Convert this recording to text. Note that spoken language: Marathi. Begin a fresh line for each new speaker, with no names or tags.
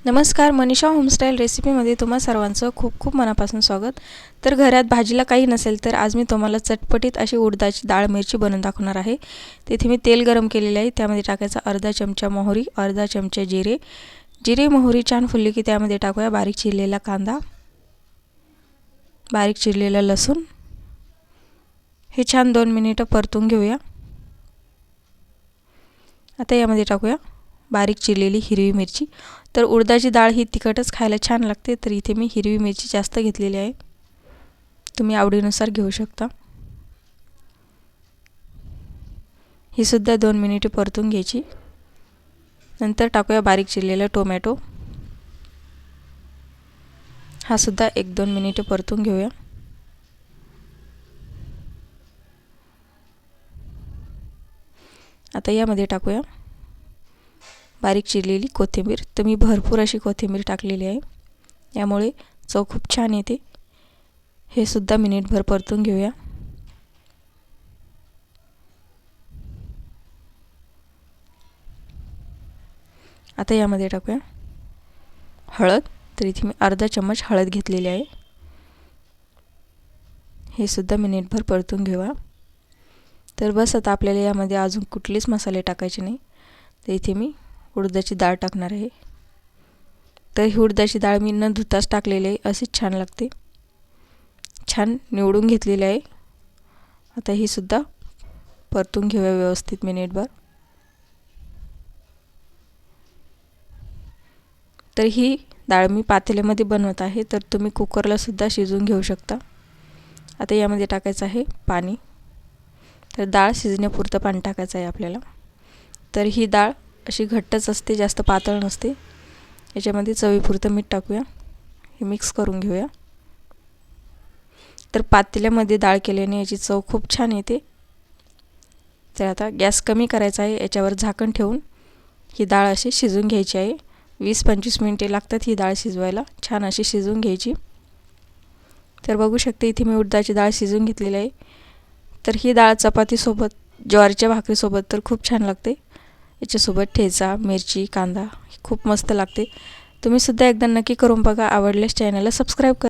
नमस्कार, मनीषा होमस्टाईल रेसिपीमध्ये तुम्हा सर्वांचं खूप खूप मनापासून स्वागत। तर घरात भाजीला काही नसेल तर आज मी तुम्हाला चटपटीत अशी उडदाची डाळ मिरची बनवून दाखवणार आहे। तेथे मी तेल गरम केलेले आहे, त्यामध्ये टाकायचा अर्धा चमचा मोहरी, अर्धा चमचा जिरे मोहरी छान फुलली की त्यामध्ये टाकूया बारीक चिरलेला कांदा, बारीक चिरलेला लसूण। हे छान 2 मिनिटे परतून घेऊया। आता यामध्ये टाकूया बारीक चिरलेली हिरवी मिरची। तर उडदाची डाळ ही तिखटच खायला छान लागते, तर इथे मी हिरवी मिरची जास्त घेतलेली आहे, तुम्ही आवडीनुसार घेऊ शकता। ही सुद्धा 2 मिनिटे परतून घ्यायची। नंतर टाकूया बारीक चिरलेला टोमॅटो, हा सुद्धा 1-2 मिनिटे परतून घेऊया। आता यामध्ये टाकूया बारीक चिरलेली कोथिंबीर। तुम्ही भरपूर अशी कोथिंबीर टाकलेली आहे, यामुळे चव खूप छान येते। हे सुद्धा मिनिटभर परतून घेऊया। आता यामध्ये टाकूया हळद। तर इथे मी अर्धा चम्मच हळद घेतलेली आहे, हे सुद्धा मिनिटभर परतून घेऊया। तर बस, आता आपल्याला यामध्ये अजून कुठलेच मसाले टाकायचे नाही। तर इथे मी उडदाची डाळ टाकणार आहे। तर ही उडदाची डाळ मी न धुताच टाकलेली आहे, अशीच छान लागते। छान निवडून घेतलेली आहे। आता ही सुद्धा परतून घेऊया व्यवस्थित मिनिटभर। तर ही डाळ मी पातेल्यामध्ये बनवत आहे, तर तुम्ही कुकरला सुद्धा शिजवून घेऊ शकता। आता यामध्ये टाकायचं आहे पाणी। तर डाळ शिजण्यापुरतं पाणी टाकायचं आहे आपल्याला। तर ही डाळ अशी घट्टच असते, जास्त पातळ नसते। याच्यामध्ये चवीपुरतं मीठ टाकूया, हे मिक्स करून घेऊया। तर पातेल्यामध्ये डाळ केल्याने याची चव खूप छान येते। तर आता गॅस कमी करायचा आहे, याच्यावर झाकण ठेवून ही डाळ अशी शिजवून घ्यायची आहे। 20-25 मिनिटे लागतात ही डाळ शिजवायला, छान अशी शिजवून घ्यायची। तर बघू शकते इथे मी उडदाची डाळ शिजवून घेतलेली आहे। तर ही डाळ चपातीसोबत, ज्वारीच्या भाकरीसोबत तर खूप छान लागते। याच्यासोबत ठेचा, मिरची, कांदा खूप मस्त लागते। तुम्ही सुद्धा एकदा नक्की करून बघा। आवडल्यास चॅनलला सबस्क्राईब करा।